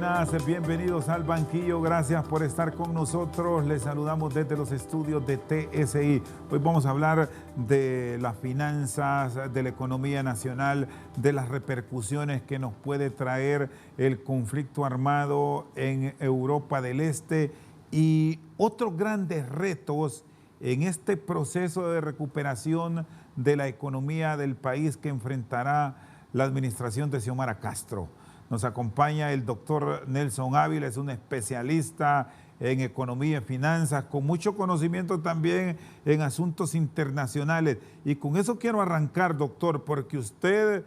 buenas, bienvenidos al banquillo, gracias por estar con nosotros, les saludamos desde los estudios de TSI. Hoy vamos a hablar de las finanzas, de la economía nacional, de las repercusiones que nos puede traer el conflicto armado en Europa del Este y otros grandes retos en este proceso de recuperación de la economía del país que enfrentará la administración de Xiomara Castro. Nos acompaña el doctor Nelson Ávila, es un especialista en economía y finanzas, con mucho conocimiento también en asuntos internacionales. Y con eso quiero arrancar, doctor, porque usted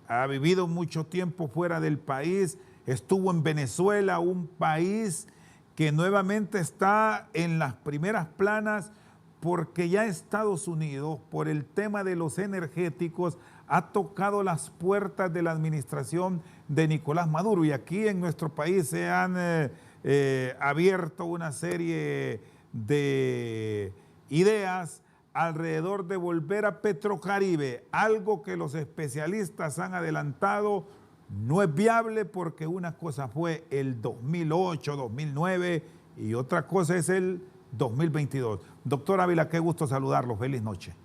ha vivido mucho tiempo fuera del país, estuvo en Venezuela, un país que nuevamente está en las primeras planas porque ya Estados Unidos, por el tema de los energéticos, ha tocado las puertas de la administración de Nicolás Maduro. Y aquí en nuestro país se han abierto una serie de ideas alrededor de volver a Petrocaribe, algo que los especialistas han adelantado no es viable porque una cosa fue el 2008, 2009 y otra cosa es el 2022. Doctor Ávila, qué gusto saludarlo. Feliz noche.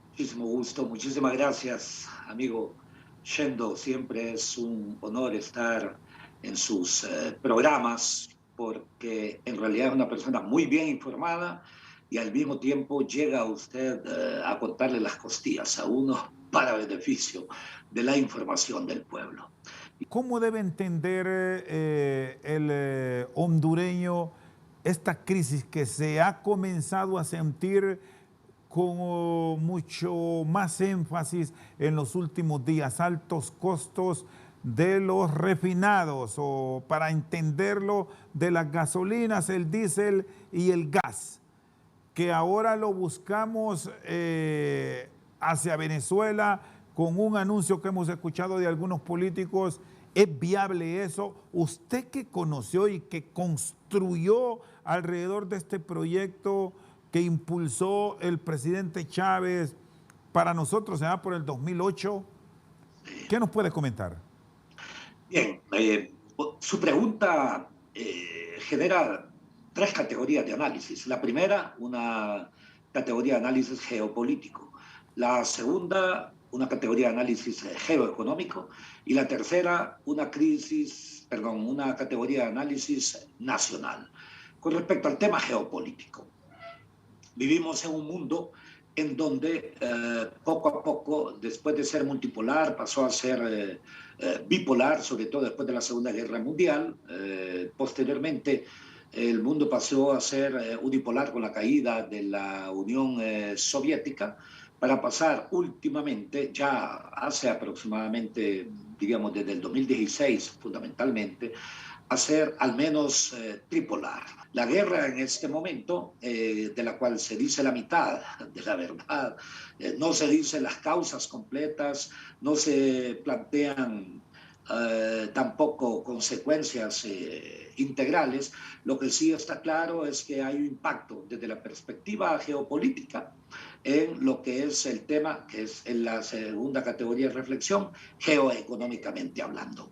Muchísimo gusto, muchísimas gracias, amigo Shendo. Siempre es un honor estar en sus programas porque en realidad es una persona muy bien informada y al mismo tiempo llega usted a contarle las costillas a uno para beneficio de la información del pueblo. ¿Cómo debe entender el hondureño esta crisis que se ha comenzado a sentir con mucho más énfasis en los últimos días, altos costos de los refinados, o para entenderlo, de las gasolinas, el diésel y el gas, que ahora lo buscamos hacia Venezuela con un anuncio que hemos escuchado de algunos políticos? ¿Es viable eso? Usted que conoció y que construyó alrededor de este proyecto que impulsó el presidente Chávez para nosotros, se va por el 2008. ¿Qué nos puede comentar? Bien, su pregunta genera tres categorías de análisis. La primera, una categoría de análisis geopolítico. La segunda, una categoría de análisis geoeconómico. Y la tercera, una categoría de análisis nacional. Con respecto al tema geopolítico, vivimos en un mundo en donde poco a poco, después de ser multipolar, pasó a ser bipolar, sobre todo después de la Segunda Guerra Mundial. Posteriormente, el mundo pasó a ser unipolar con la caída de la Unión Soviética, para pasar últimamente, ya hace aproximadamente, digamos, desde el 2016 fundamentalmente, a ser al menos tripolar. La guerra en este momento, de la cual se dice la mitad de la verdad, no se dicen las causas completas, no se plantean tampoco consecuencias integrales. Lo que sí está claro es que hay un impacto desde la perspectiva geopolítica en lo que es el tema, que es en la segunda categoría de reflexión, geoeconómicamente hablando.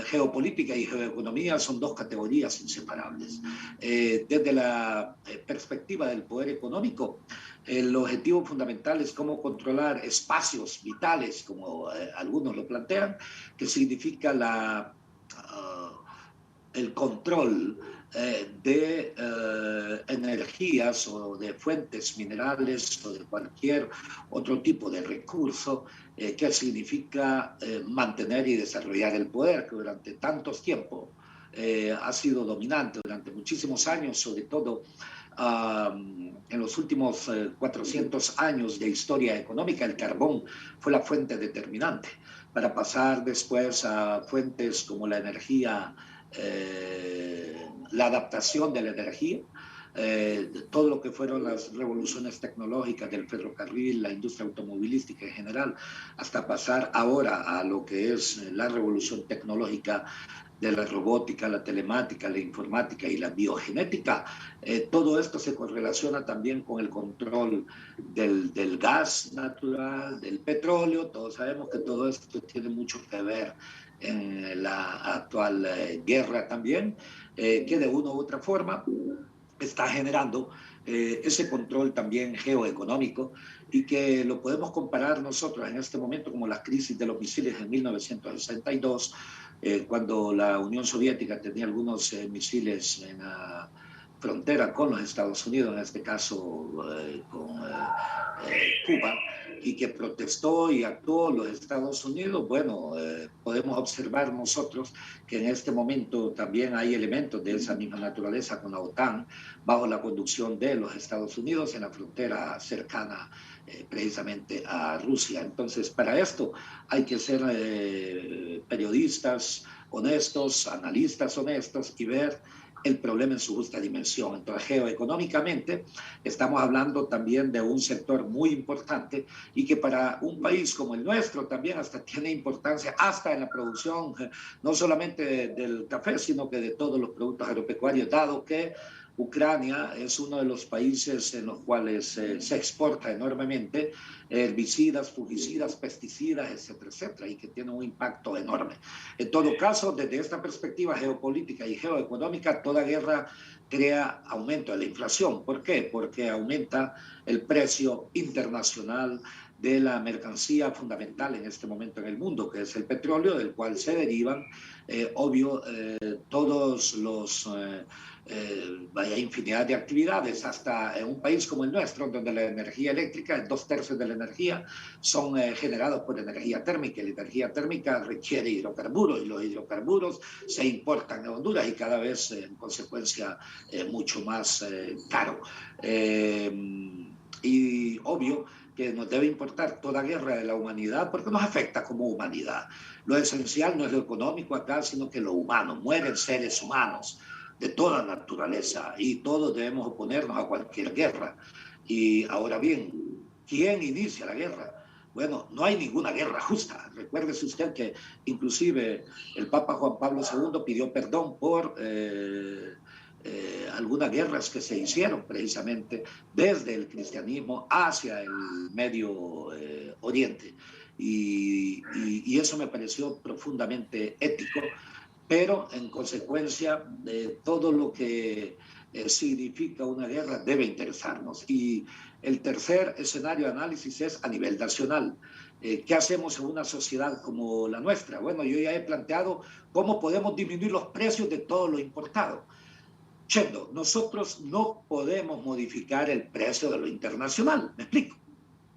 Geopolítica y geoeconomía son dos categorías inseparables. Desde la perspectiva del poder económico, el objetivo fundamental es cómo controlar espacios vitales, como algunos lo plantean, que significa el control de energías o de fuentes minerales o de cualquier otro tipo de recurso, que significa mantener y desarrollar el poder, que durante tantos tiempos ha sido dominante, durante muchísimos años, sobre todo en los últimos 400 años de historia económica. El carbón fue la fuente determinante para pasar después a fuentes como la energía, la adaptación de la energía, todo lo que fueron las revoluciones tecnológicas del ferrocarril, la industria automovilística en general, hasta pasar ahora a lo que es la revolución tecnológica de la robótica, la telemática, la informática y la biogenética. Todo esto se correlaciona también con el control del gas natural, del petróleo. Todos sabemos que todo esto tiene mucho que ver en la actual guerra también, que de una u otra forma está generando ese control también geoeconómico y que lo podemos comparar nosotros en este momento como la crisis de los misiles en 1962, cuando la Unión Soviética tenía algunos misiles en la frontera con los Estados Unidos, en este caso con Cuba, y que protestó y actuó los Estados Unidos. Bueno, podemos observar nosotros que en este momento también hay elementos de esa misma naturaleza con la OTAN, bajo la conducción de los Estados Unidos en la frontera cercana precisamente a Rusia. Entonces, para esto hay que ser periodistas honestos, analistas honestos y ver el problema en su justa dimensión. Entonces, geoeconómicamente, estamos hablando también de un sector muy importante y que para un país como el nuestro también hasta tiene importancia, hasta en la producción, no solamente del café, sino que de todos los productos agropecuarios, dado que Ucrania es uno de los países en los cuales se exporta enormemente herbicidas, fungicidas, pesticidas, etcétera, etcétera, y que tiene un impacto enorme. En todo caso, desde esta perspectiva geopolítica y geoeconómica, toda guerra crea aumento de la inflación. ¿Por qué? Porque aumenta el precio internacional de la mercancía fundamental en este momento en el mundo, que es el petróleo, del cual se derivan, todos los... vaya infinidad de actividades, hasta en un país como el nuestro, donde la energía eléctrica, 2/3 de la energía son generados por energía térmica, y la energía térmica requiere hidrocarburos, y los hidrocarburos se importan a Honduras y cada vez en consecuencia mucho más caro. Y obvio que nos debe importar toda guerra de la humanidad porque nos afecta como humanidad. Lo esencial no es lo económico acá, sino que lo humano. Mueren seres humanos de toda naturaleza y todos debemos oponernos a cualquier guerra. Y ahora bien, ¿quién inicia la guerra? Bueno, no hay ninguna guerra justa. Recuérdese usted que inclusive el Papa Juan Pablo II pidió perdón por algunas guerras que se hicieron precisamente desde el cristianismo hacia el Medio Oriente. Y eso me pareció profundamente ético, pero en consecuencia todo lo que significa una guerra debe interesarnos. Y el tercer escenario de análisis es a nivel nacional. ¿Qué hacemos en una sociedad como la nuestra? Bueno, yo ya he planteado cómo podemos disminuir los precios de todo lo importado. Chendo, nosotros no podemos modificar el precio de lo internacional, ¿me explico?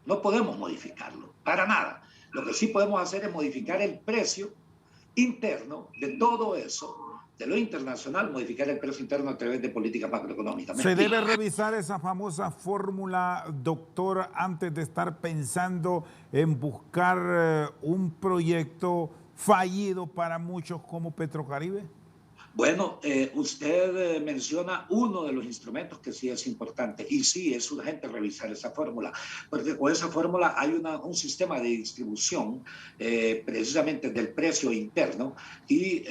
No podemos modificarlo, para nada. Lo que sí podemos hacer es modificar el precio interno de todo eso, de lo internacional, modificar el precio interno a través de políticas macroeconómicas. ¿Se debe revisar esa famosa fórmula, doctor, antes de estar pensando en buscar un proyecto fallido para muchos como Petrocaribe? Bueno, usted menciona uno de los instrumentos que sí es importante y sí es urgente revisar esa fórmula, porque con esa fórmula hay un sistema de distribución precisamente del precio interno y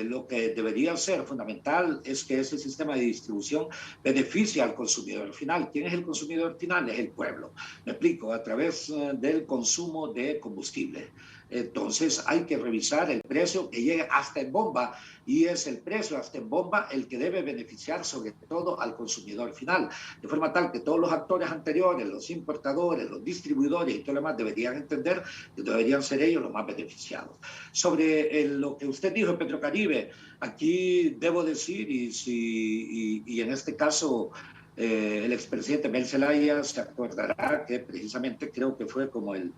lo que debería ser fundamental es que ese sistema de distribución beneficie al consumidor final. ¿Quién es el consumidor final? Es el pueblo. Me explico, a través del consumo de combustible. Entonces hay que revisar el precio que llegue hasta en bomba y es el precio hasta en bomba el que debe beneficiar sobre todo al consumidor final, de forma tal que todos los actores anteriores, los importadores, los distribuidores y todo lo demás deberían entender que deberían ser ellos los más beneficiados. Sobre lo que usted dijo en Petrocaribe, aquí debo decir y en este caso el expresidente Mel Zelaya se acordará que precisamente creo que fue como el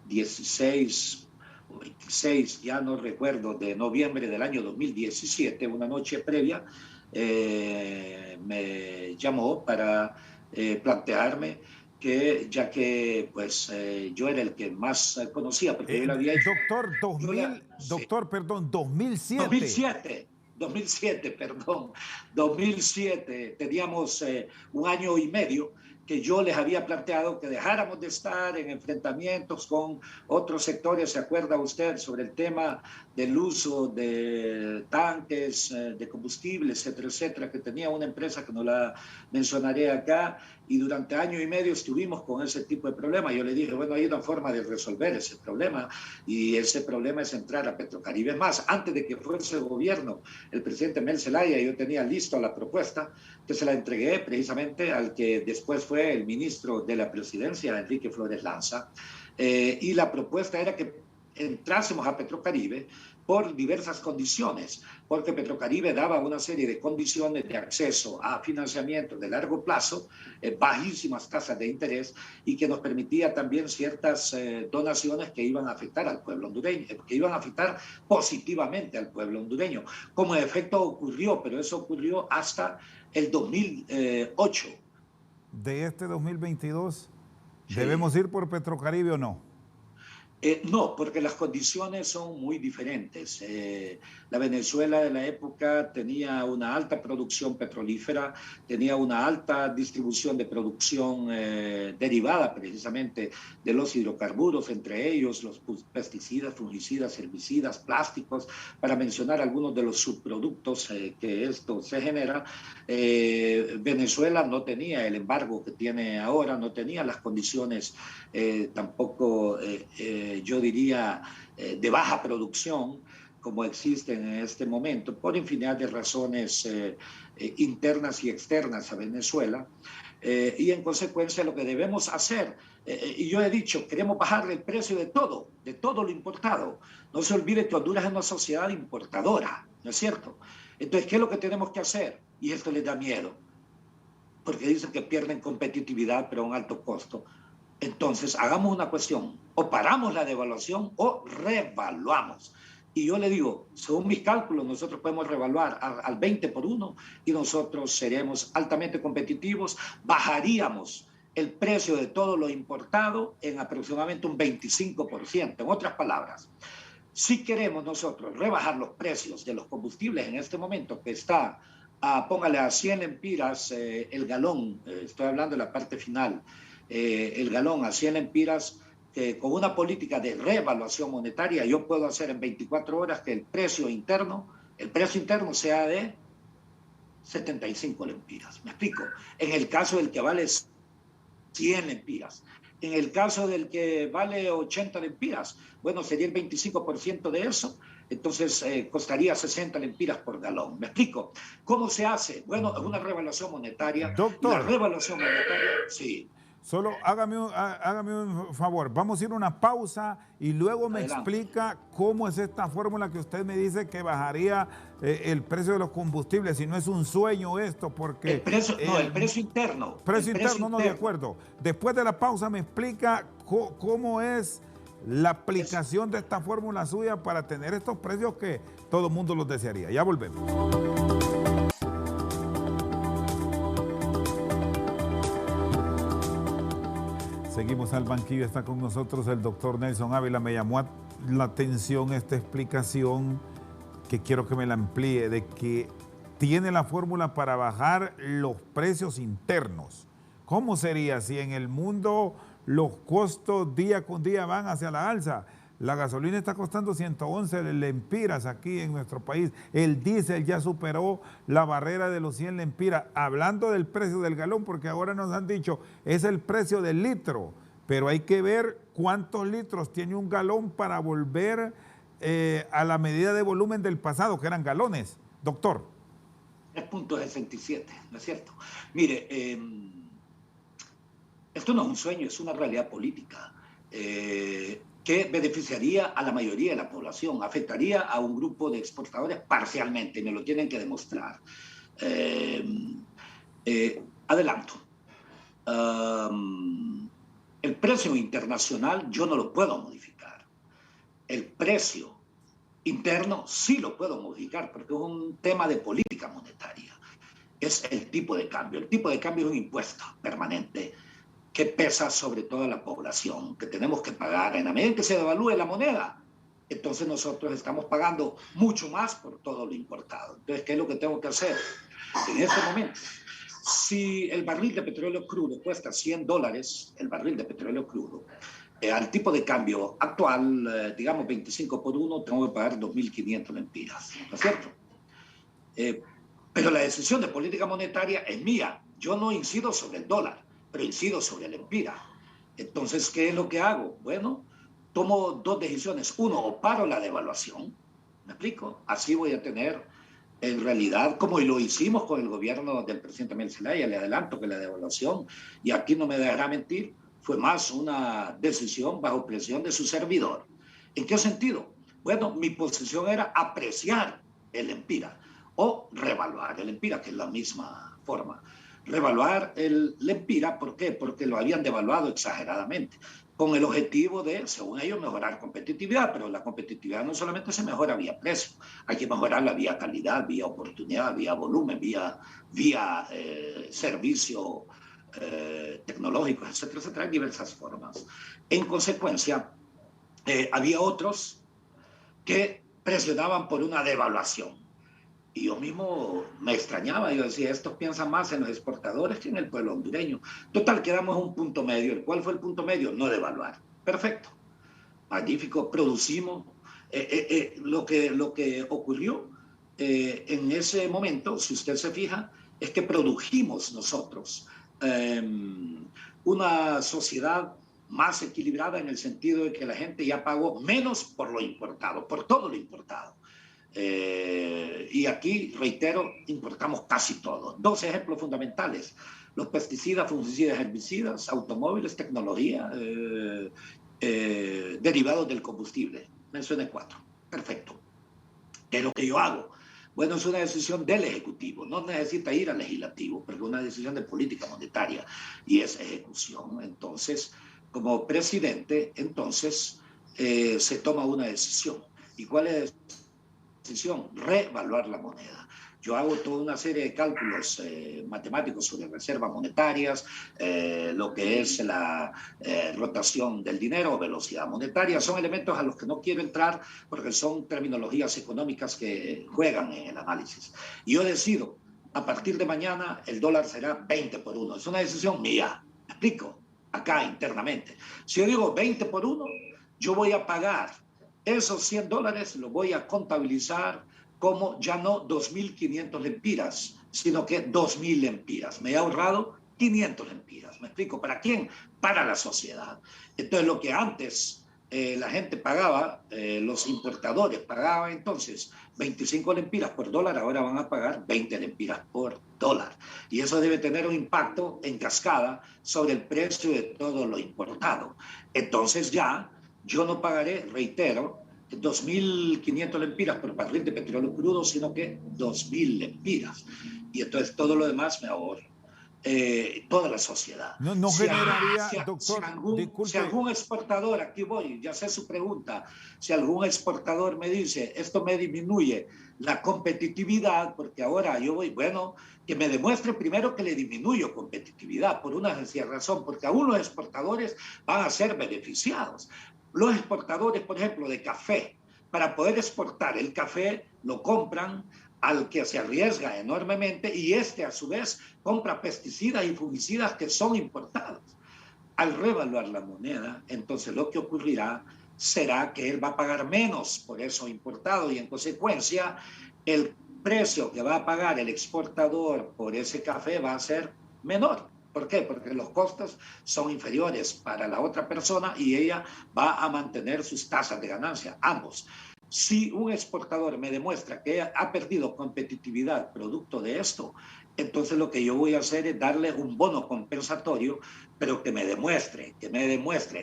16 o 26, ya no recuerdo, de noviembre del año 2017, una noche previa, me llamó para plantearme que, ya que pues yo era el que más conocía, porque yo le había hecho... Doctor, perdón, 2007. 2007, perdón, 2007, teníamos un año y medio que yo les había planteado que dejáramos de estar en enfrentamientos con otros sectores. ¿Se acuerda usted sobre el tema del uso de tanques de combustible, etcétera, etcétera, que tenía una empresa que no la mencionaré acá, y durante año y medio estuvimos con ese tipo de problemas? Yo le dije, bueno, hay una forma de resolver ese problema, y ese problema es entrar a Petrocaribe. Es más, antes de que fuese el gobierno, el presidente Mel Zelaya, yo tenía listo la propuesta, que se la entregué precisamente al que después fue el ministro de la presidencia, Enrique Flores Lanza, y la propuesta era que entrásemos a Petrocaribe por diversas condiciones, porque Petrocaribe daba una serie de condiciones de acceso a financiamiento de largo plazo, bajísimas tasas de interés, y que nos permitía también ciertas donaciones que iban a afectar al pueblo hondureño, que iban a afectar positivamente al pueblo hondureño. Como en efecto ocurrió, pero eso ocurrió hasta el 2008. ¿De este 2022 Sí. debemos ir por Petrocaribe o no? No, porque las condiciones son muy diferentes. La Venezuela de la época tenía una alta producción petrolífera, tenía una alta distribución de producción derivada precisamente de los hidrocarburos, entre ellos los pesticidas, fungicidas, herbicidas, plásticos, para mencionar algunos de los subproductos que esto se genera. Venezuela no tenía el embargo que tiene ahora, no tenía las condiciones tampoco yo diría, de baja producción, como existen en este momento, por infinidad de razones internas y externas a Venezuela. Y en consecuencia lo que debemos hacer, y yo he dicho, queremos bajar el precio de todo lo importado. No se olvide que Honduras es una sociedad importadora, ¿no es cierto? Entonces, ¿qué es lo que tenemos que hacer? Y esto les da miedo, porque dicen que pierden competitividad, pero a un alto costo. Entonces, hagamos una cuestión, o paramos la devaluación o revaluamos. Y yo le digo, según mis cálculos, nosotros podemos revaluar al 20 por 1 y nosotros seremos altamente competitivos, bajaríamos el precio de todo lo importado en aproximadamente un 25%. En otras palabras, si queremos nosotros rebajar los precios de los combustibles en este momento, que está, póngale a 100 lempiras el galón, estoy hablando de la parte final, el galón a 100 lempiras, con una política de revaluación monetaria, yo puedo hacer en 24 horas que el precio interno sea de 75 lempiras. ¿Me explico? En el caso del que vale 100 lempiras. En el caso del que vale 80 lempiras, bueno, sería el 25% de eso, entonces costaría 60 lempiras por galón. ¿Me explico? ¿Cómo se hace? Bueno, es una revaluación monetaria. Doctor. La revaluación monetaria, sí. Solo hágame un favor, vamos a ir a una pausa y luego me explica cómo es esta fórmula que usted me dice que bajaría el precio de los combustibles, si no es un sueño esto, porque... El precio interno. Precio interno, no, de acuerdo. Después de la pausa me explica cómo es la aplicación de esta fórmula suya para tener estos precios que todo el mundo los desearía. Ya volvemos. Seguimos al banquillo, está con nosotros el doctor Nelson Ávila. Me llamó la atención esta explicación que quiero que me la amplíe, de que tiene la fórmula para bajar los precios internos. ¿Cómo sería si en el mundo los costos día con día van hacia la alza? La gasolina está costando 111 lempiras aquí en nuestro país. El diésel ya superó la barrera de los 100 lempiras. Hablando del precio del galón, porque ahora nos han dicho es el precio del litro, pero hay que ver cuántos litros tiene un galón para volver a la medida de volumen del pasado, que eran galones. Doctor. 3.67, ¿no es cierto? Mire, esto no es un sueño, es una realidad política. Que beneficiaría a la mayoría de la población, afectaría a un grupo de exportadores parcialmente, y me lo tienen que demostrar. Adelanto. El precio internacional yo no lo puedo modificar. El precio interno sí lo puedo modificar porque es un tema de política monetaria. Es el tipo de cambio. El tipo de cambio es un impuesto permanente que pesa sobre toda la población, que tenemos que pagar. En la medida en que se devalúe la moneda, entonces nosotros estamos pagando mucho más por todo lo importado. Entonces, ¿qué es lo que tengo que hacer? En este momento, Si el barril de petróleo crudo cuesta $100, el barril de petróleo crudo, al tipo de cambio actual, digamos 25 por 1, tengo que pagar 2.500 lempiras, ¿no es cierto? Pero la decisión de política monetaria es mía. Yo no incido sobre el dólar, pero incido sobre el lempira. Entonces, ¿qué es lo que hago? Bueno, tomo dos decisiones. Uno, o paro la devaluación. ¿Me explico? Así voy a tener, en realidad, como lo hicimos con el gobierno del presidente Miguel Zelaya, le adelanto que la devaluación, y aquí no me dejará mentir, fue más una decisión bajo presión de su servidor. ¿En qué sentido? Bueno, mi posición era apreciar el lempira o revaluar el lempira, que es la misma forma. Revaluar el lempira, ¿por qué? Porque lo habían devaluado exageradamente, con el objetivo de, según ellos, mejorar competitividad, pero la competitividad no solamente se mejora vía precio, hay que mejorarla vía calidad, vía oportunidad, vía volumen, vía servicio tecnológicos, etcétera, etcétera, en diversas formas. En consecuencia, había otros que presionaban por una devaluación. Y yo mismo me extrañaba, yo decía, estos piensan más en los exportadores que en el pueblo hondureño. Total, quedamos en un punto medio. ¿El cuál fue el punto medio? No devaluar. Perfecto, magnífico, producimos. Lo que ocurrió en ese momento, si usted se fija, es que produjimos nosotros una sociedad más equilibrada en el sentido de que la gente ya pagó menos por lo importado, por todo lo importado. Y aquí, reitero, importamos casi todo. Dos ejemplos fundamentales: los pesticidas, fungicidas, herbicidas, automóviles, tecnología, derivados del combustible. Mencioné 4. Perfecto. ¿Qué es lo que yo hago? Bueno, es una decisión del Ejecutivo, no necesita ir al Legislativo, porque es una decisión de política monetaria y es ejecución. Entonces, como presidente, entonces se toma una decisión. ¿Y cuál es decisión? Revaluar la moneda. Yo hago toda una serie de cálculos matemáticos sobre reservas monetarias, lo que es la rotación del dinero, velocidad monetaria. Son elementos a los que no quiero entrar porque son terminologías económicas que juegan en el análisis. Y yo decido, a partir de mañana el dólar será 20 por 1. Es una decisión mía. ¿Me explico? Acá internamente. Si yo digo 20 por 1, yo voy a pagar esos $100, los voy a contabilizar como ya no 2.500 lempiras, sino que 2.000 lempiras. Me he ahorrado 500 lempiras. ¿Me explico? ¿Para quién? Para la sociedad. Entonces, lo que antes la gente pagaba, los importadores pagaban entonces 25 lempiras por dólar, ahora van a pagar 20 lempiras por dólar. Y eso debe tener un impacto en cascada sobre el precio de todo lo importado. Entonces ya yo no pagaré, reitero, 2.500 lempiras por barril de petróleo crudo, sino que 2.000 lempiras. Y entonces todo lo demás me ahorro. Toda la sociedad. No generaría, doctor, Si disculpe. algún exportador, aquí voy, ya sé su pregunta, si algún exportador me dice, esto me disminuye la competitividad, porque ahora yo voy, bueno, que me demuestre primero que le disminuyo competitividad, por una sencilla razón, porque aún los exportadores van a ser beneficiados. Los exportadores, por ejemplo, de café, para poder exportar el café, lo compran al que se arriesga enormemente y este a su vez compra pesticidas y fungicidas que son importados. Al revaluar la moneda, entonces lo que ocurrirá será que él va a pagar menos por eso importado y en consecuencia el precio que va a pagar el exportador por ese café va a ser menor. ¿Por qué? Porque los costos son inferiores para la otra persona y ella va a mantener sus tasas de ganancia, ambos. Si un exportador me demuestra que ha perdido competitividad producto de esto, entonces lo que yo voy a hacer es darle un bono compensatorio, pero que me demuestre.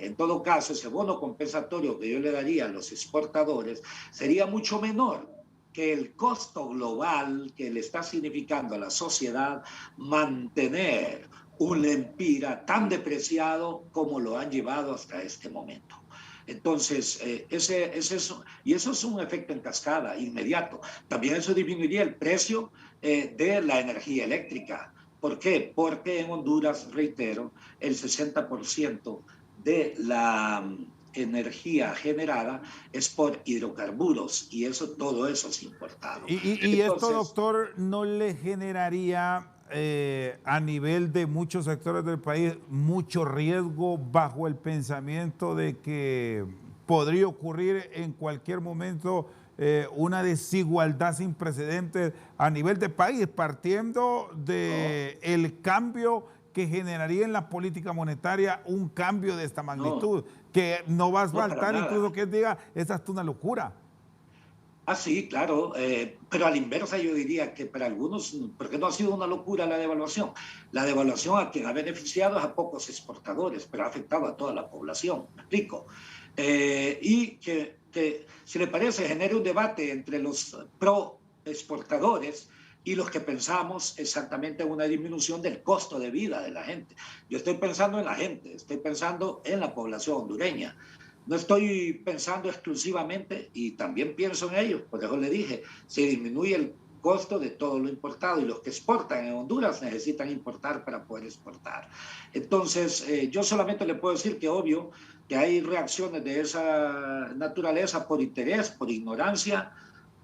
En todo caso, ese bono compensatorio que yo le daría a los exportadores sería mucho menor que el costo global que le está significando a la sociedad mantener un lempira tan depreciado como lo han llevado hasta este momento. Entonces, eso, y eso es un efecto en cascada inmediato. También eso disminuiría el precio de la energía eléctrica. ¿Por qué? Porque en Honduras, reitero, el 60% de la energía generada es por hidrocarburos y eso, todo eso es importado. Y esto, Entonces, doctor, no le generaría a nivel de muchos sectores del país mucho riesgo bajo el pensamiento de que podría ocurrir en cualquier momento una desigualdad sin precedentes a nivel de país, partiendo de el cambio que generaría en la política monetaria un cambio de esta No, magnitud, que no va a no para faltar incluso nada. que diga, esa es una locura. Ah, sí, claro, pero a la inversa yo diría que para algunos, porque no ha sido una locura la devaluación. La devaluación a quien ha beneficiado es a pocos exportadores, pero ha afectado a toda la población, me explico. Y que, si le parece, genere un debate entre los pro exportadores y los que pensamos exactamente en una disminución del costo de vida de la gente. Yo estoy pensando en la gente, estoy pensando en la población hondureña. No estoy pensando exclusivamente, y también pienso en ellos, por eso le dije, se disminuye el costo de todo lo importado y los que exportan en Honduras necesitan importar para poder exportar. Entonces, yo solamente le puedo decir que obvio que hay reacciones de esa naturaleza por interés, por ignorancia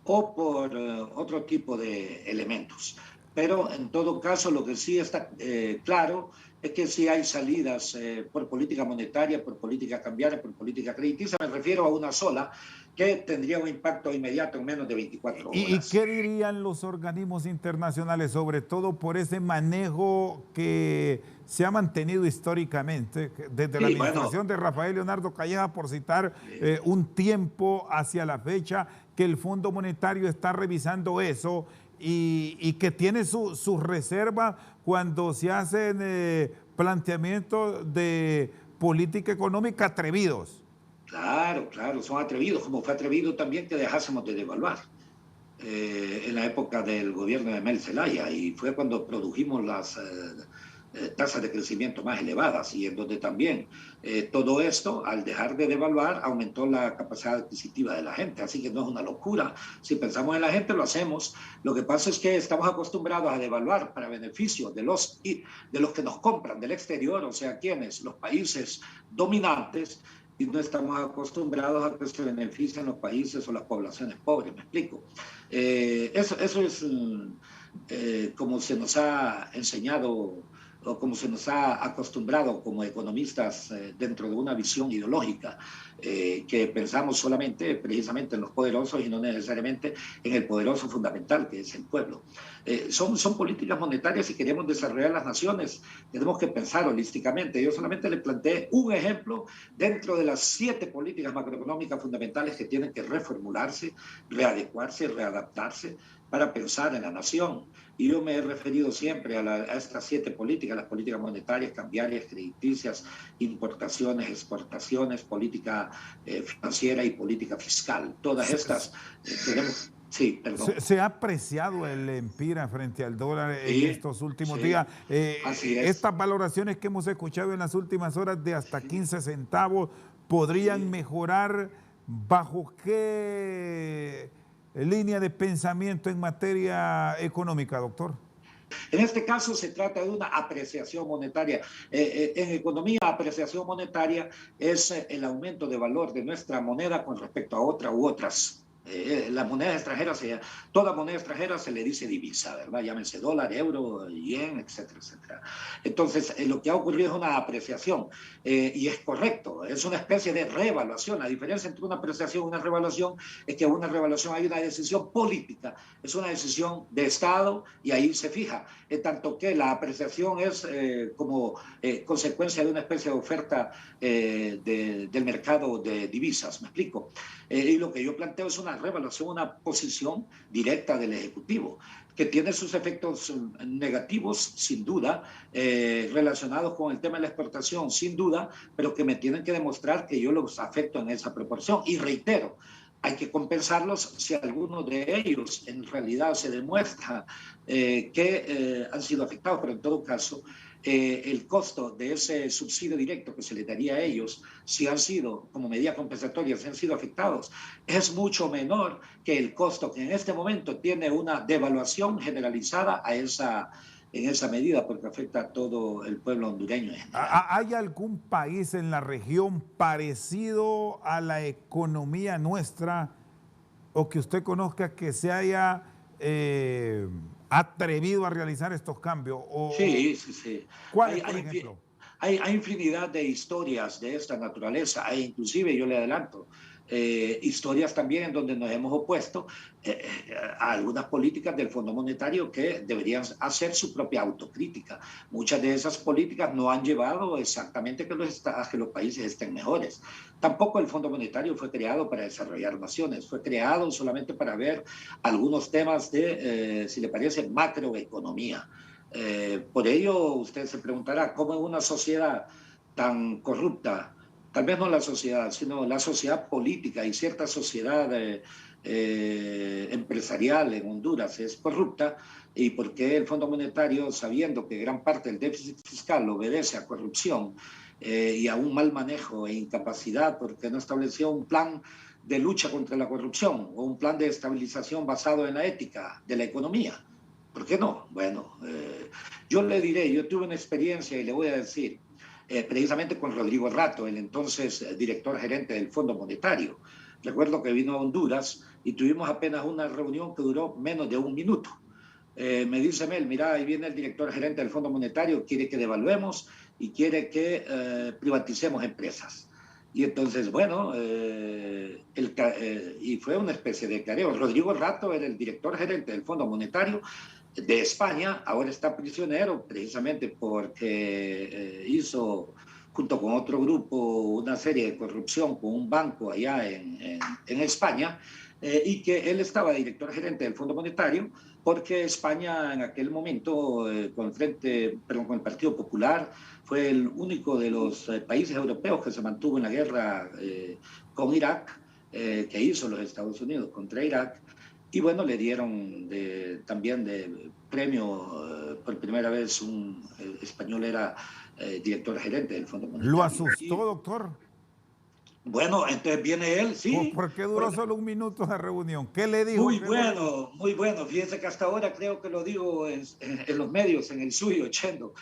o por otro tipo de elementos. Pero en todo caso, lo que sí está claro es que sí hay salidas por política monetaria, por política cambiaria, por política crediticia. Me refiero a una sola que tendría un impacto inmediato en menos de 24 ¿Y horas. qué dirían los organismos internacionales, sobre todo por ese manejo que se ha mantenido históricamente desde la Sí, bueno, administración de Rafael Leonardo Calleja, por citar eh, un tiempo hacia la fecha, que el Fondo Monetario está revisando eso y que tiene sus reservas cuando se hacen planteamientos de política económica atrevidos? claro, claro, son atrevidos, como fue atrevido también que dejásemos de devaluar en la época del gobierno de Mel Zelaya, y fue cuando produjimos las tasas de crecimiento más elevadas, y en donde también todo esto, al dejar de devaluar, aumentó la capacidad adquisitiva de la gente. Así que no es una locura. Si pensamos en la gente, lo hacemos. Lo que pasa es que estamos acostumbrados a devaluar para beneficio de los que nos compran del exterior, o sea, ¿quiénes? Los países dominantes, y no estamos acostumbrados a que se beneficien los países o las poblaciones pobres, me explico. Eso es como se nos ha enseñado o como se nos ha acostumbrado como economistas dentro de una visión ideológica, que pensamos solamente precisamente en los poderosos y no necesariamente en el poderoso fundamental que es el pueblo. Son políticas monetarias y queremos desarrollar las naciones, tenemos que pensar holísticamente. Yo solamente le planteé un ejemplo dentro de las 7 políticas macroeconómicas fundamentales que tienen que reformularse, readecuarse, readaptarse para pensar en la nación. Y yo me he referido siempre a estas 7 políticas, las políticas monetarias, cambiarias, crediticias, importaciones, exportaciones, política financiera y política fiscal. Todas estas tenemos... Sí, perdón. Se ha apreciado el empira frente al dólar en Sí, estos últimos días. sí, así es. Estas valoraciones que hemos escuchado en las últimas horas de hasta Sí, 15 centavos podrían sí. mejorar bajo qué línea de pensamiento en materia económica, doctor. En este caso se trata de una apreciación monetaria. En economía, apreciación monetaria es el aumento de valor de nuestra moneda con respecto a otra u otras. La moneda extranjera, toda moneda extranjera se le dice divisa, ¿verdad? Llámense dólar, euro, yen, etcétera, etcétera. Entonces, lo que ha ocurrido es una apreciación, y es correcto, es una especie de revaluación. La diferencia entre una apreciación y una revaluación es que en una revaluación hay una decisión política, es una decisión de Estado y ahí se fija, tanto que la apreciación es como consecuencia de una especie de oferta del mercado de divisas, ¿me explico? Y lo que yo planteo es una revaluación, una posición directa del Ejecutivo, que tiene sus efectos negativos, sin duda, relacionados con el tema de la exportación, sin duda, pero que me tienen que demostrar que yo los afecto en esa proporción. Y reitero, hay que compensarlos si alguno de ellos en realidad se demuestra que han sido afectados, pero en todo caso, el costo de ese subsidio directo que se les daría a ellos, si han sido, como medida compensatoria, si han sido afectados, es mucho menor que el costo que en este momento tiene una devaluación generalizada en esa medida, porque afecta a todo el pueblo hondureño en general. ¿Hay algún país en la región parecido a la economía nuestra o que usted conozca que se haya atrevido a realizar estos cambios? Sí, sí, sí. ¿Cuáles, por ejemplo? Hay infinidad de historias de esta naturaleza, e inclusive yo le adelanto, historias también en donde nos hemos opuesto a algunas políticas del Fondo Monetario que deberían hacer su propia autocrítica. Muchas de esas políticas no han llevado exactamente a que los países estén mejores. Tampoco el Fondo Monetario fue creado para desarrollar naciones, fue creado solamente para ver algunos temas de, si le parece, macroeconomía. Por ello, usted se preguntará, ¿cómo en una sociedad tan corrupta, tal vez no la sociedad, sino la sociedad política y cierta sociedad empresarial en Honduras es corrupta? ¿Y por qué el Fondo Monetario, sabiendo que gran parte del déficit fiscal obedece a corrupción y a un mal manejo e incapacidad, porque no estableció un plan de lucha contra la corrupción o un plan de estabilización basado en la ética de la economía? ¿Por qué no? Bueno, yo le diré, yo tuve una experiencia y le voy a decir, precisamente con Rodrigo Rato, el entonces director gerente del Fondo Monetario. Recuerdo que vino a Honduras y tuvimos apenas una reunión que duró menos de un minuto. Me dice Mel, mira, ahí viene el director gerente del Fondo Monetario, quiere que devaluemos y quiere que privaticemos empresas. Y entonces, bueno, y fue una especie de careo. Rodrigo Rato era el director gerente del Fondo Monetario de España, ahora está prisionero precisamente porque hizo junto con otro grupo una serie de corrupción con un banco allá en España, y que él estaba director gerente del Fondo Monetario porque España en aquel momento con el Partido Popular fue el único de los países europeos que se mantuvo en la guerra con Irak, que hizo los Estados Unidos contra Irak. Y bueno, le dieron también de premio, por primera vez un español era director gerente del Fondo ¿Lo Monetario. asustó, Y doctor? bueno, entonces viene él, sí. ¿Por qué duró solo un minuto de reunión? ¿Qué le dijo? Muy bueno, muy bueno. Fíjense que hasta ahora creo que lo digo en los medios, en el suyo, Chendo.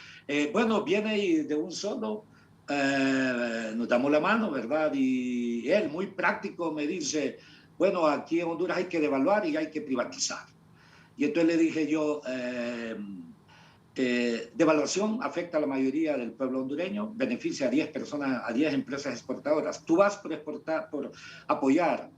Bueno, viene y de un solo, nos damos la mano, ¿verdad? Y él, muy práctico, me dice, bueno, aquí en Honduras hay que devaluar y hay que privatizar. Y entonces le dije yo, devaluación afecta a la mayoría del pueblo hondureño, beneficia a 10 personas, a 10 empresas exportadoras. Tú vas por apoyar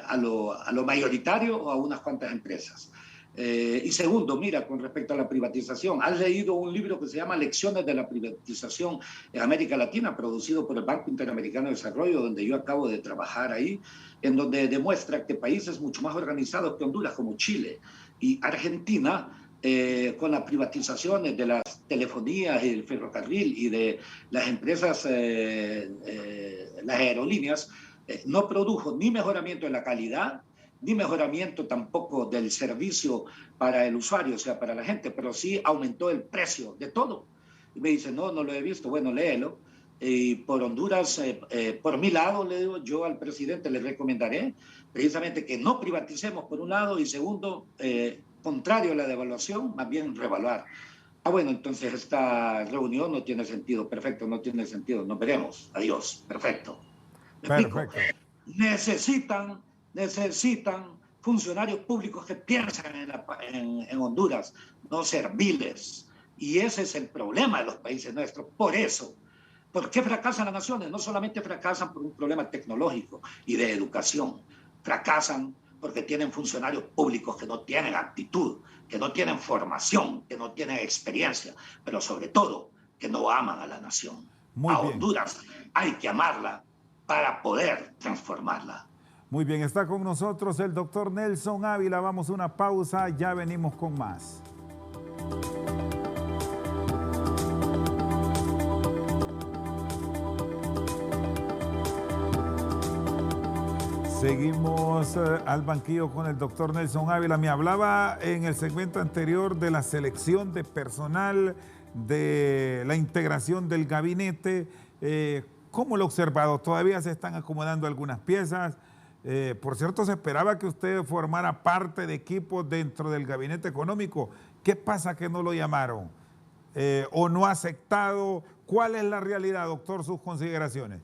a lo mayoritario o a unas cuantas empresas. Y segundo, mira, con respecto a la privatización, has leído un libro que se llama Lecciones de la privatización en América Latina, producido por el Banco Interamericano de Desarrollo, donde yo acabo de trabajar ahí, en donde demuestra que países mucho más organizados que Honduras, como Chile y Argentina, con las privatizaciones de las telefonías y el ferrocarril y de las empresas, las aerolíneas, no produjo ni mejoramiento de la calidad, ni mejoramiento tampoco del servicio para el usuario, o sea, para la gente, pero sí aumentó el precio de todo. Y me dice, no, no lo he visto, bueno, léelo. Y por Honduras, por mi lado, le digo, yo al presidente le recomendaré precisamente que no privaticemos por un lado y segundo, contrario a la devaluación, más bien revaluar. Ah, bueno, entonces esta reunión no tiene sentido, perfecto, no tiene sentido, nos veremos, adiós, perfecto. ¿Me explico? Perfecto. Necesitan funcionarios públicos que piensan en Honduras, no serviles. Y ese es el problema de los países nuestros. Por eso, ¿por qué fracasan las naciones? No solamente fracasan por un problema tecnológico y de educación, fracasan porque tienen funcionarios públicos que no tienen actitud, que no tienen formación, que no tienen experiencia, pero sobre todo que no aman a la nación. Muy A bien. Honduras hay que amarla para poder transformarla. Muy bien, está con nosotros el doctor Nelson Ávila. Vamos a una pausa, ya venimos con más. Seguimos al banquillo con el doctor Nelson Ávila. Me hablaba en el segmento anterior de la selección de personal, de la integración del gabinete. ¿Cómo lo ha observado? Todavía se están acomodando algunas piezas. Por cierto, se esperaba que usted formara parte de equipos dentro del gabinete económico. ¿Qué pasa que no lo llamaron? ¿O no ha aceptado? ¿Cuál es la realidad, doctor, sus consideraciones?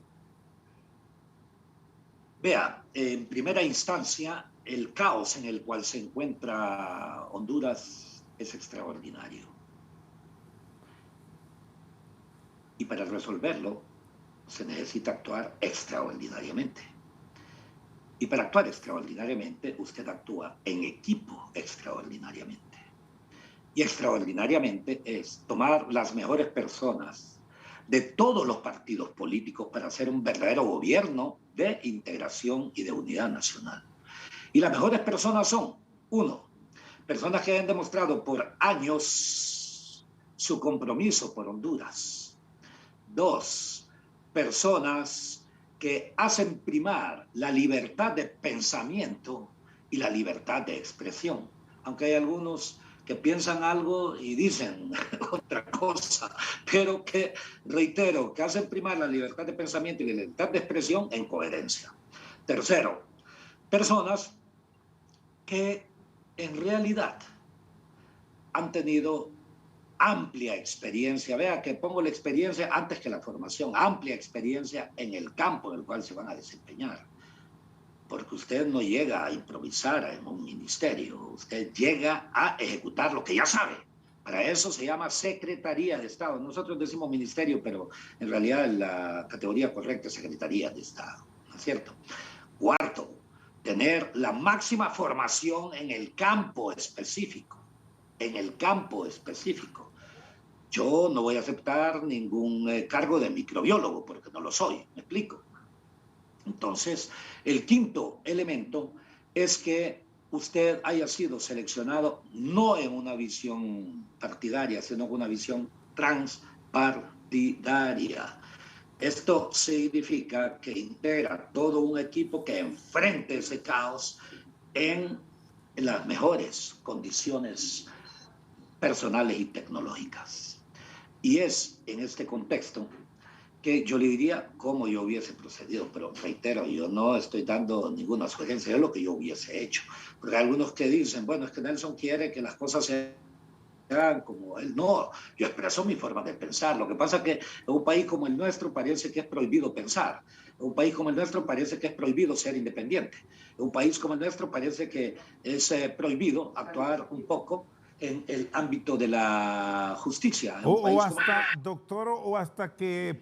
Vea, en primera instancia, el caos en el cual se encuentra Honduras es extraordinario. Y para resolverlo se necesita actuar extraordinariamente. Y para actuar extraordinariamente, usted actúa en equipo extraordinariamente. Y extraordinariamente es tomar las mejores personas de todos los partidos políticos para hacer un verdadero gobierno de integración y de unidad nacional. Y las mejores personas son, uno, personas que han demostrado por años su compromiso por Honduras. Dos, personas que hacen primar la libertad de pensamiento y la libertad de expresión. Aunque hay algunos que piensan algo y dicen otra cosa, pero que, reitero, que hacen primar la libertad de pensamiento y la libertad de expresión en coherencia. Tercero, personas que en realidad han tenido amplia experiencia, vea que pongo la experiencia antes que la formación, amplia experiencia en el campo en el cual se van a desempeñar. Porque usted no llega a improvisar en un ministerio, usted llega a ejecutar lo que ya sabe. Para eso se llama Secretaría de Estado. Nosotros decimos ministerio, pero en realidad la categoría correcta es Secretaría de Estado, ¿no es cierto? Cuarto, tener la máxima formación en el campo específico, en el campo específico. Yo no voy a aceptar ningún cargo de microbiólogo porque no lo soy, ¿me explico? Entonces, el quinto elemento es que usted haya sido seleccionado no en una visión partidaria, sino con una visión transpartidaria. Esto significa que integra todo un equipo que enfrente ese caos en las mejores condiciones personales y tecnológicas. Y es en este contexto que yo le diría cómo yo hubiese procedido, pero reitero, yo no estoy dando ninguna sugerencia de lo que yo hubiese hecho, porque hay algunos que dicen, bueno, es que Nelson quiere que las cosas se hagan como él. No, yo expreso mi forma de pensar. Lo que pasa es que en un país como el nuestro parece que es prohibido pensar. En un país como el nuestro parece que es prohibido ser independiente. En un país como el nuestro parece que es prohibido actuar un poco en el ámbito de la justicia. O hasta, doctor, o hasta que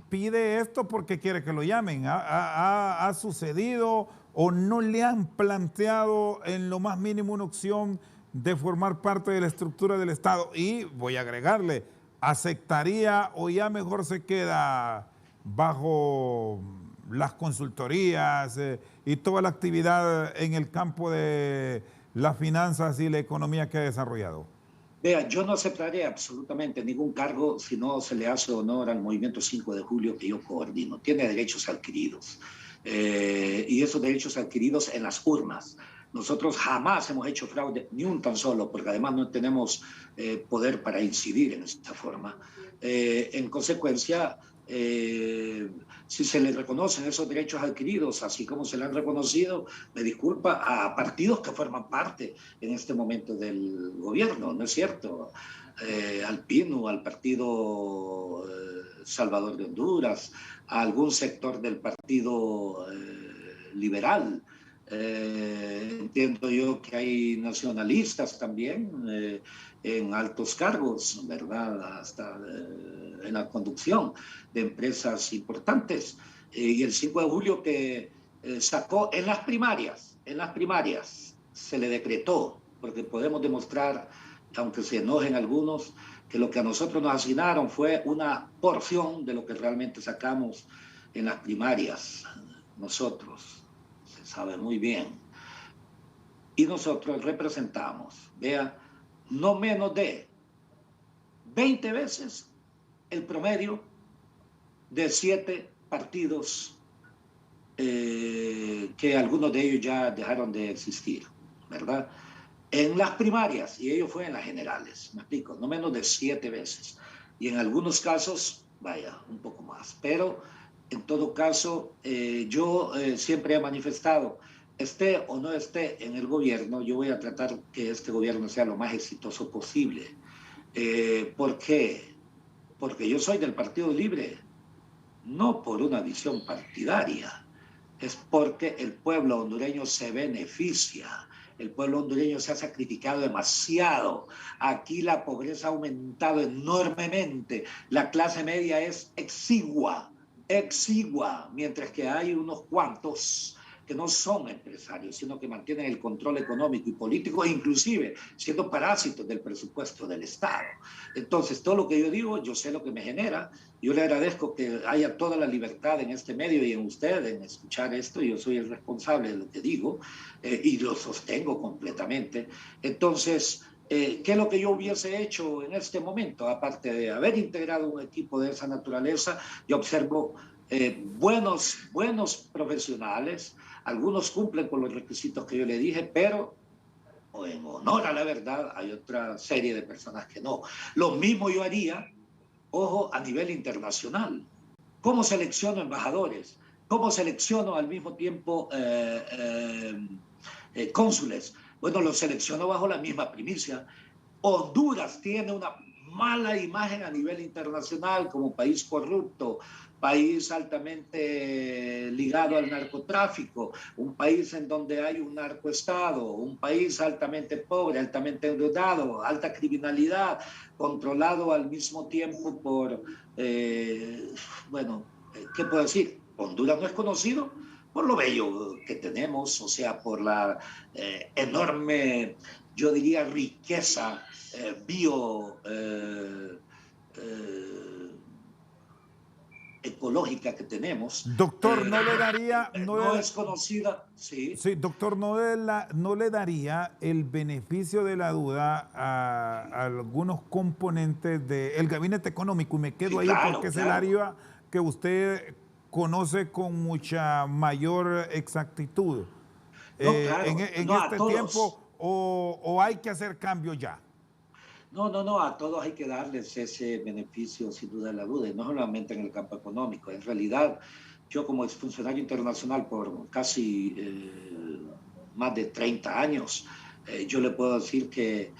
pide esto porque quiere que lo llamen. ¿Ha sucedido o no le han planteado en lo más mínimo una opción de formar parte de la estructura del Estado? Y voy a agregarle, ¿aceptaría o ya mejor se queda bajo las consultorías y toda la actividad en el campo de las finanzas y la economía que ha desarrollado? Vea, yo no aceptaré absolutamente ningún cargo si no se le hace honor al movimiento 5 de julio que yo coordino. Tiene derechos adquiridos y esos derechos adquiridos en las urnas. Nosotros jamás hemos hecho fraude, ni un tan solo, porque además no tenemos poder para incidir en esta forma. En consecuencia, si se le reconocen esos derechos adquiridos, así como se le han reconocido, me disculpa, a partidos que forman parte en este momento del gobierno, ¿no es cierto? Al PINU, al Partido Salvador de Honduras, a algún sector del Partido Liberal. Entiendo yo que hay nacionalistas también en altos cargos, ¿verdad? Hasta en la conducción de empresas importantes. Y el 5 de julio que sacó en las primarias se le decretó, porque podemos demostrar, aunque se enojen algunos, que lo que a nosotros nos asignaron fue una porción de lo que realmente sacamos en las primarias. Nosotros, se sabe muy bien. Y nosotros representamos, vea, no menos de 20 veces el promedio de 7 partidos que algunos de ellos ya dejaron de existir, ¿verdad? En las primarias, y ello fue en las generales, me explico, no menos de 7 veces. Y en algunos casos, vaya, un poco más. Pero en todo caso, yo siempre he manifestado, esté o no esté en el gobierno, yo voy a tratar que este gobierno sea lo más exitoso posible. ¿Por qué? Porque yo soy del Partido Libre, no por una visión partidaria, es porque el pueblo hondureño se beneficia El pueblo hondureño se ha sacrificado demasiado. Aquí la pobreza ha aumentado enormemente. La clase media es exigua, exigua, mientras que hay unos cuantos que no son empresarios, sino que mantienen el control económico y político, e inclusive siendo parásitos del presupuesto del Estado. Entonces, todo lo que yo digo, yo sé lo que me genera. Yo le agradezco que haya toda la libertad en este medio y en usted en escuchar esto. Yo soy el responsable de lo que digo y lo sostengo completamente. Entonces, ¿qué es lo que yo hubiese hecho en este momento? Aparte de haber integrado un equipo de esa naturaleza, yo observo buenos profesionales. Algunos cumplen con los requisitos que yo le dije, pero en honor a la verdad hay otra serie de personas que no. Lo mismo yo haría, ojo, a nivel internacional. ¿Cómo selecciono embajadores? ¿Cómo selecciono al mismo tiempo cónsules? Bueno, los selecciono bajo la misma primicia. Honduras tiene una mala imagen a nivel internacional como país corrupto, país altamente ligado al narcotráfico, un país en donde hay un narcoestado, un país altamente pobre, altamente endeudado, alta criminalidad, controlado al mismo tiempo por, bueno, ¿qué puedo decir? Honduras no es conocido por lo bello que tenemos, o sea, por la enorme, yo diría, riqueza bio ecológica que tenemos. Doctor, no le daría... No es conocida, sí. Sí, doctor, no le daría el beneficio de la duda a algunos componentes del gabinete económico, y me quedo Sí, ahí claro, porque es el claro. área que usted conoce con mucha mayor exactitud. No, claro, En no a este todos. tiempo, o hay que hacer cambios ya. No, a todos hay que darles ese beneficio, sin duda la duda, y no solamente en el campo económico. En realidad, yo como exfuncionario internacional por casi más de 30 años, yo le puedo decir que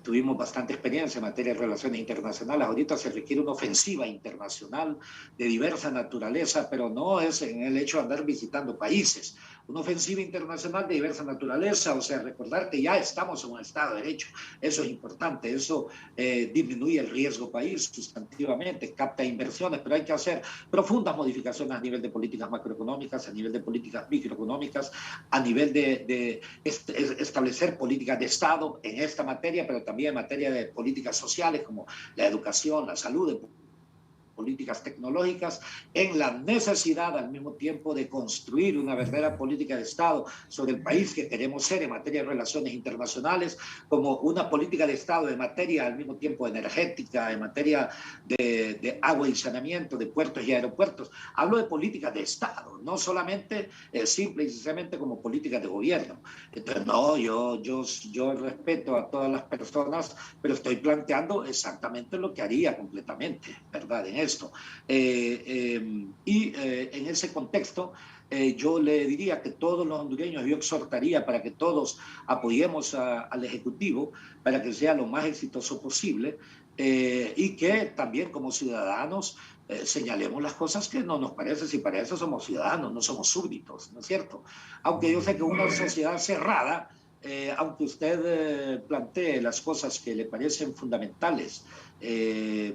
tuvimos bastante experiencia en materia de relaciones internacionales. Ahorita se requiere una ofensiva internacional de diversa naturaleza, pero no es en el hecho de andar visitando países. Una ofensiva internacional de diversa naturaleza, o sea, recordar que ya estamos en un Estado de Derecho. Eso es importante, eso disminuye el riesgo país sustantivamente, capta inversiones, pero hay que hacer profundas modificaciones a nivel de políticas macroeconómicas, a nivel de políticas microeconómicas, a nivel de establecer políticas de Estado en esta materia, pero también en materia de políticas sociales como la educación, la salud, políticas tecnológicas, en la necesidad al mismo tiempo de construir una verdadera política de Estado sobre el país que queremos ser en materia de relaciones internacionales, como una política de Estado en materia al mismo tiempo energética, en materia de agua y saneamiento, de puertos y aeropuertos. Hablo de políticas de Estado, no solamente simple y sencillamente como políticas de gobierno. Entonces, no, yo respeto a todas las personas, pero estoy planteando exactamente lo que haría completamente, ¿verdad? En esto. En ese contexto, yo le diría que todos los hondureños, yo exhortaría para que todos apoyemos al Ejecutivo para que sea lo más exitoso posible y que también como ciudadanos señalemos las cosas que no nos parecen, si para eso somos ciudadanos, no somos súbditos, ¿no es cierto? Aunque yo sé que una sociedad cerrada, aunque usted plantee las cosas que le parecen fundamentales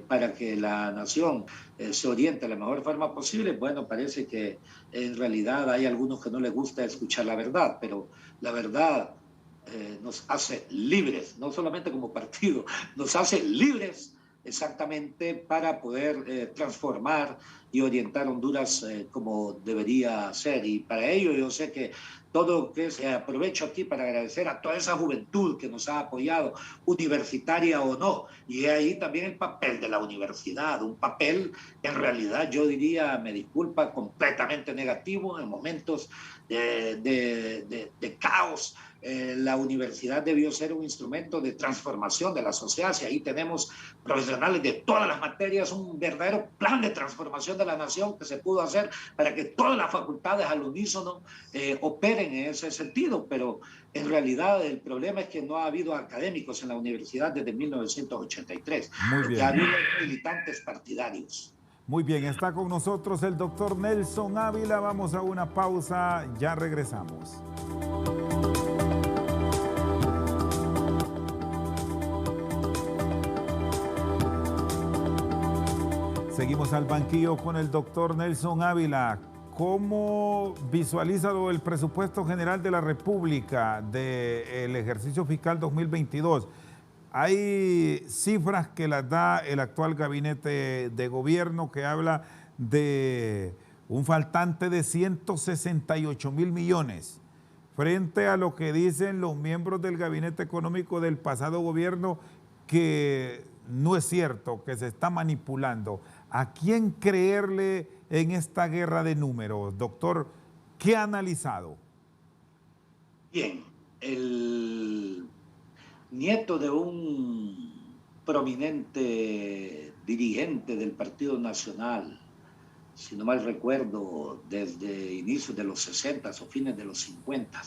para que la nación se oriente de la mejor forma posible, bueno, parece que en realidad hay algunos que no les gusta escuchar la verdad, pero la verdad nos hace libres, no solamente como partido, nos hace libres exactamente para poder transformar y orientar Honduras como debería ser. Y para ello yo sé que todo que aprovecho aquí para agradecer a toda esa juventud que nos ha apoyado, universitaria o no, y ahí también el papel de la universidad, un papel en realidad yo diría, me disculpa, completamente negativo en momentos de caos. La universidad debió ser un instrumento de transformación de la sociedad. Si ahí tenemos profesionales de todas las materias, un verdadero plan de transformación de la nación que se pudo hacer para que todas las facultades al unísono operen en ese sentido, pero en realidad el problema es que no ha habido académicos en la universidad desde 1983, Muy lo que ha bien. habido militantes partidarios. Muy bien, está con nosotros el doctor Nelson Ávila. Vamos a una pausa, ya regresamos. Seguimos al banquillo con el doctor Nelson Ávila. ¿Cómo visualiza el presupuesto general de la República del ejercicio fiscal 2022? Hay cifras que las da el actual gabinete de gobierno que habla de un faltante de 168.000 millones frente a lo que dicen los miembros del gabinete económico del pasado gobierno, que no es cierto, que se está manipulando. ¿A quién creerle en esta guerra de números? Doctor, ¿qué ha analizado? Bien, el nieto de un prominente dirigente del Partido Nacional, si no mal recuerdo, desde inicios de los 60 o fines de los 50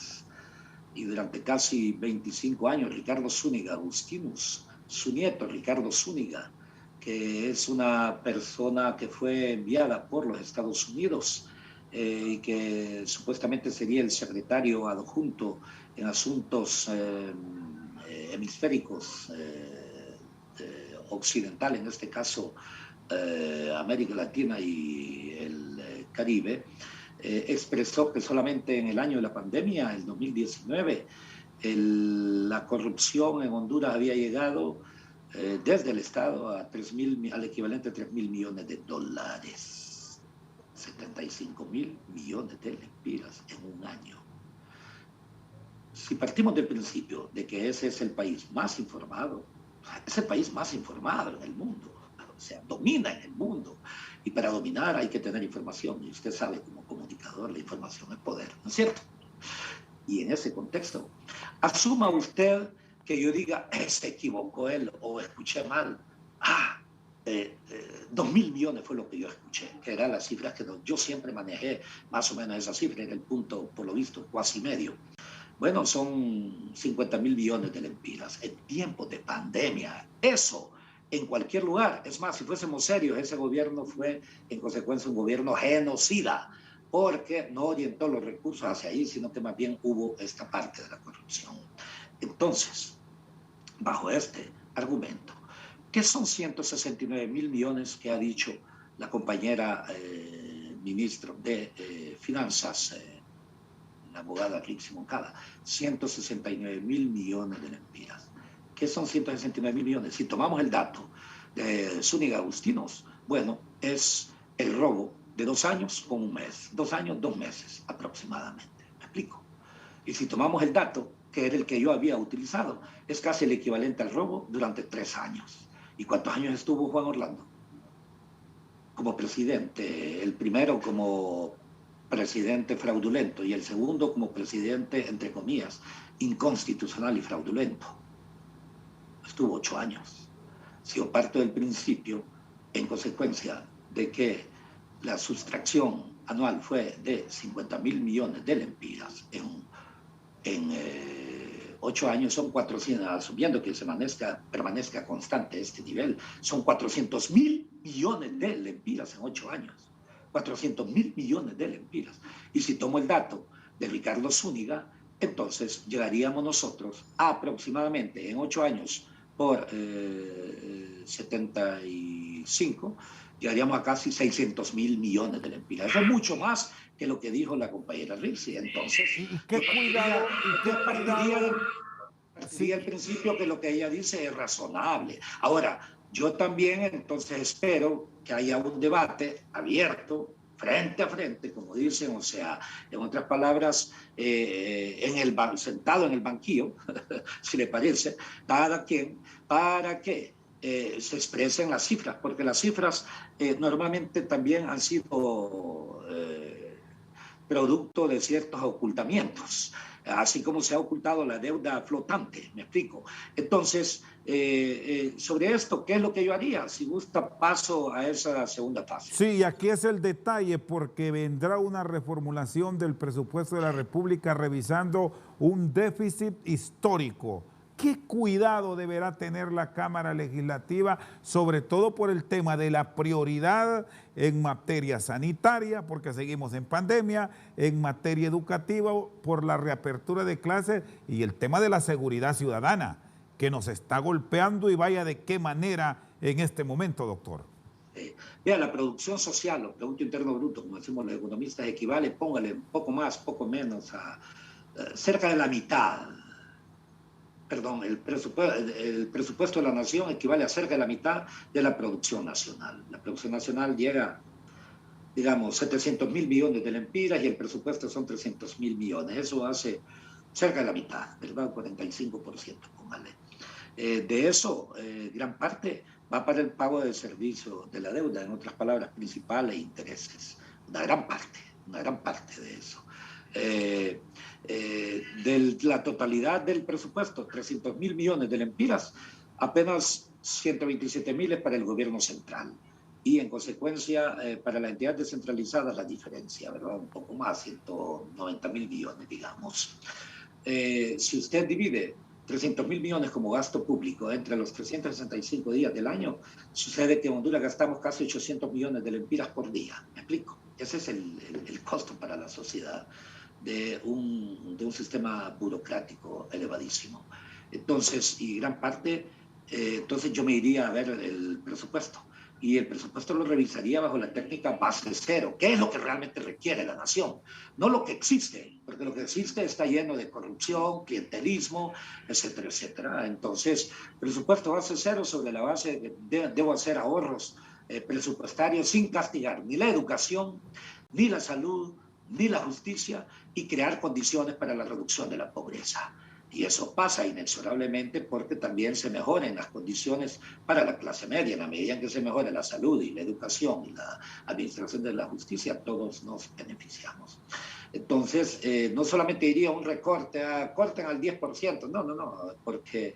y durante casi 25 años, Ricardo Zúñiga Agustinus, su nieto Ricardo Zúñiga, que es una persona que fue enviada por los Estados Unidos y que supuestamente sería el secretario adjunto en asuntos hemisféricos occidental, en este caso América Latina y el Caribe, expresó que solamente en el año de la pandemia, el 2019, la corrupción en Honduras había llegado desde el Estado al equivalente a 3.000 millones de dólares, 75.000 millones de lempiras en un año. Si partimos del principio de que ese es el país más informado, es el país más informado en el mundo, o sea, domina en el mundo, y para dominar hay que tener información, y usted sabe, como comunicador, la información es poder, ¿no es cierto? Y en ese contexto, asuma usted que yo diga, se equivocó él o escuché mal. 2.000 millones fue lo que yo escuché, que era la cifra que yo siempre manejé, más o menos esa cifra, en el punto, por lo visto, cuasi medio. Bueno, son 50.000 millones de lempiras en tiempos de pandemia. Eso en cualquier lugar. Es más, si fuésemos serios, ese gobierno fue en consecuencia un gobierno genocida, porque no orientó los recursos hacia ahí, sino que más bien hubo esta parte de la corrupción. Entonces, bajo este argumento, ¿qué son 169.000 millones que ha dicho la compañera ministro de Finanzas, la abogada Rixi Moncada? 169.000 millones de lempiras. ¿Qué son 169.000 millones? Si tomamos el dato de Zúñiga Agustinos, bueno, es el robo de 2 años con un mes, 2 años, 2 meses aproximadamente. ¿Me explico? Y si tomamos el dato, que era el que yo había utilizado, es casi el equivalente al robo durante 3 años. ¿Y cuántos años estuvo Juan Orlando como presidente? El primero como presidente fraudulento y el segundo como presidente, entre comillas, inconstitucional y fraudulento. Estuvo 8 años. Si yo parto del principio, en consecuencia de que la sustracción anual fue de 50.000 millones de lempiras en 8 años, son 400, asumiendo que permanezca constante este nivel, son 400.000 millones de lempiras en 8 años. 400.000 millones de lempiras. Y si tomo el dato de Ricardo Zúñiga, entonces llegaríamos nosotros a aproximadamente en 8 años por 75, llegaríamos a casi 600.000 millones de lempiras. Eso es mucho más que lo que dijo la compañera Rixi. Entonces, partiría al principio que lo que ella dice es razonable. Ahora, yo también entonces espero que haya un debate abierto, frente a frente, como dicen, o sea, en otras palabras, sentado en el banquillo, si le parece, cada quien, para que se expresen las cifras, porque las cifras normalmente también han sido producto de ciertos ocultamientos, así como se ha ocultado la deuda flotante, me explico. Entonces, sobre esto, ¿qué es lo que yo haría? Si gusta, paso a esa segunda fase. Sí, aquí es el detalle, porque vendrá una reformulación del presupuesto de la República revisando un déficit histórico. ¿Qué cuidado deberá tener la Cámara Legislativa, sobre todo por el tema de la prioridad en materia sanitaria, porque seguimos en pandemia, en materia educativa, por la reapertura de clases y el tema de la seguridad ciudadana, que nos está golpeando y vaya de qué manera en este momento, doctor? fuerte. Vea, la producción social, o Producto Interno Bruto, como decimos los economistas, equivale, póngale poco más, poco menos, a cerca de la mitad. Perdón, el presupuesto de la nación equivale a cerca de la mitad de la producción nacional. La producción nacional llega, digamos, 700.000 millones de lempiras y el presupuesto son 300.000 millones. Eso hace cerca de la mitad, ¿verdad? 45%, póngale. De eso, gran parte va para el pago del servicio de la deuda, en otras palabras, principales e intereses. Una gran parte de eso. De la totalidad del presupuesto, 300.000 millones de lempiras, apenas 127.000 es para el gobierno central. Y en consecuencia, para la entidad descentralizada, la diferencia, ¿verdad? Un poco más, 190.000 millones, digamos. Si usted divide 300.000 millones como gasto público entre los 365 días del año, sucede que en Honduras gastamos casi 800 millones de lempiras por día. ¿Me explico? Ese es el costo para la sociedad de un sistema burocrático elevadísimo. Entonces, y gran parte, entonces yo me iría a ver el presupuesto. Y el presupuesto lo revisaría bajo la técnica base cero. ¿Qué es lo que realmente requiere la nación? No lo que existe, porque lo que existe está lleno de corrupción, clientelismo, etcétera, etcétera. Entonces, presupuesto base cero, sobre la base de debo hacer ahorros presupuestarios sin castigar ni la educación, ni la salud, ni la justicia, y crear condiciones para la reducción de la pobreza. Y eso pasa inexorablemente porque también se mejoren las condiciones para la clase media. En la medida en que se mejore la salud y la educación y la administración de la justicia, todos nos beneficiamos. Entonces, no solamente diría un recorte, corten al 10%, no, porque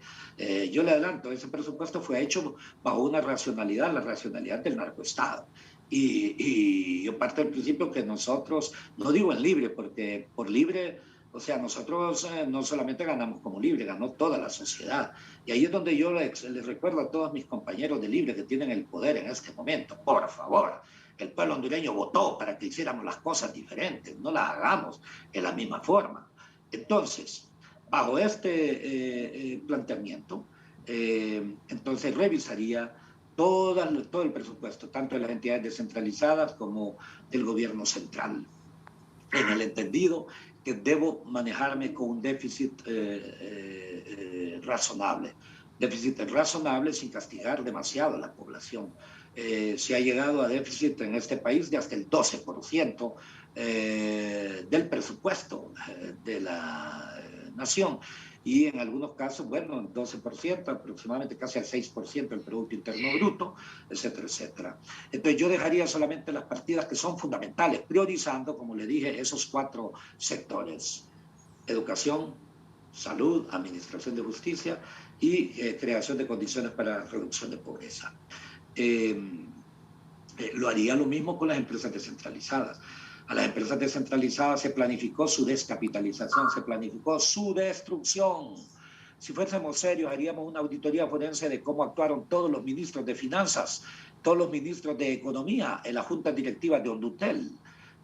yo le adelanto, ese presupuesto fue hecho bajo una racionalidad, la racionalidad del narcoestado. Y yo parto del principio que nosotros, no digo en libre, porque por libre, o sea, nosotros no solamente ganamos como libre, ganó toda la sociedad. Y ahí es donde yo les recuerdo a todos mis compañeros de libre que tienen el poder en este momento, por favor, el pueblo hondureño votó para que hiciéramos las cosas diferentes, no las hagamos de la misma forma. Entonces, bajo este planteamiento, entonces revisaría todo el presupuesto, tanto de las entidades descentralizadas como del gobierno central, en el entendido que debo manejarme con un déficit razonable. Déficit razonable sin castigar demasiado a la población. Se ha llegado a déficit en este país de hasta el 12% del presupuesto de la nación. Y en algunos casos, bueno, 12%, aproximadamente casi al 6% del Producto Interno Bruto, etcétera, etcétera. Entonces yo dejaría solamente las partidas que son fundamentales, priorizando, como le dije, esos 4 sectores: educación, salud, administración de justicia y creación de condiciones para reducción de pobreza. Lo haría lo mismo con las empresas descentralizadas. A las empresas descentralizadas se planificó su descapitalización, se planificó su destrucción. Si fuésemos serios, haríamos una auditoría forense de cómo actuaron todos los ministros de Finanzas, todos los ministros de Economía en las juntas directivas de Hondutel,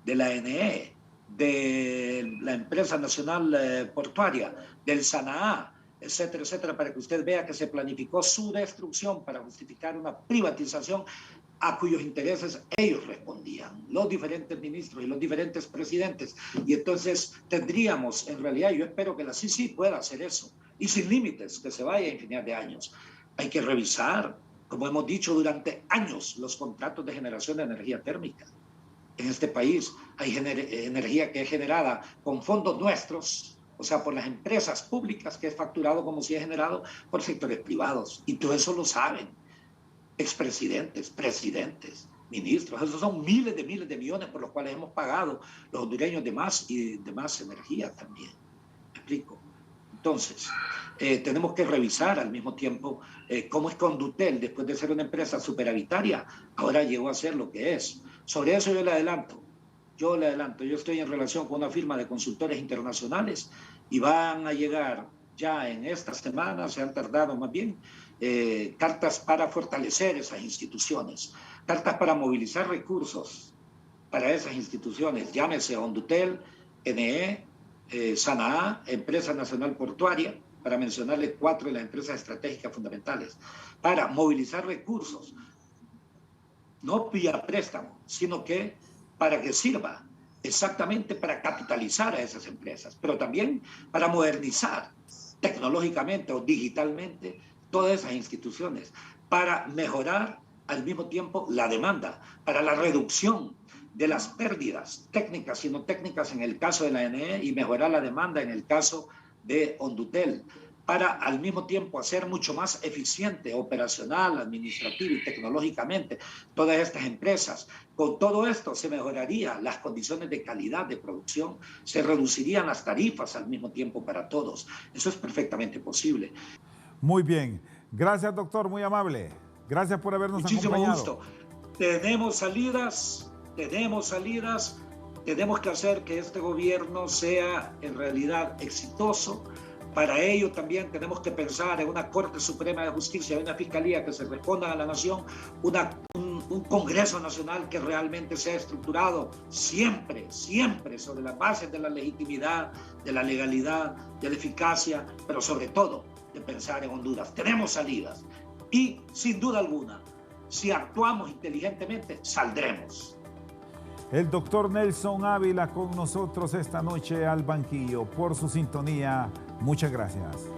de la ANE, de la Empresa Nacional Portuaria, del SANAA, etcétera, etcétera, para que usted vea que se planificó su destrucción para justificar una privatización a cuyos intereses ellos respondían, los diferentes ministros y los diferentes presidentes. Y entonces tendríamos, en realidad, yo espero que la CICI pueda hacer eso, y sin límites, que se vaya a infinidad de años. Hay que revisar, como hemos dicho durante años, los contratos de generación de energía térmica. En este país hay energía que es generada con fondos nuestros, o sea, por las empresas públicas, que es facturado como si es generado por sectores privados. Y todo eso lo saben expresidentes, presidentes, ministros. Esos son miles de millones por los cuales hemos pagado los hondureños de más y de más energía también. ¿Me explico? Entonces, tenemos que revisar al mismo tiempo cómo es que Hondutel, después de ser una empresa superavitaria, ahora llegó a ser lo que es. Sobre eso yo le adelanto, yo estoy en relación con una firma de consultores internacionales y van a llegar ya en estas semanas, se han tardado más bien, cartas para fortalecer esas instituciones, cartas para movilizar recursos para esas instituciones, llámese Hondutel, NE, SANAA, Empresa Nacional Portuaria, para mencionarle 4 de las empresas estratégicas fundamentales, para movilizar recursos no vía préstamo, sino que para que sirva exactamente para capitalizar a esas empresas, pero también para modernizar tecnológicamente o digitalmente todas esas instituciones, para mejorar al mismo tiempo la demanda, para la reducción de las pérdidas técnicas y no técnicas en el caso de la ANE y mejorar la demanda en el caso de Hondutel, para al mismo tiempo hacer mucho más eficiente operacional, administrativo y tecnológicamente todas estas empresas. Con todo esto se mejorarían las condiciones de calidad de producción, se reducirían las tarifas al mismo tiempo para todos. Eso es perfectamente posible. Muy bien. Gracias, doctor, muy amable. Gracias por habernos Muchísimo acompañado. gusto. Tenemos salidas, tenemos que hacer que este gobierno sea en realidad exitoso. Para ello también tenemos que pensar en una Corte Suprema de Justicia, en una Fiscalía que se responda a la nación, un Congreso Nacional que realmente sea estructurado siempre sobre las bases de la legitimidad, de la legalidad, de la eficacia, pero sobre todo de pensar en Honduras. Tenemos salidas y sin duda alguna, si actuamos inteligentemente, saldremos. El doctor Nelson Ávila con nosotros esta noche al banquillo. Por su sintonía, muchas gracias.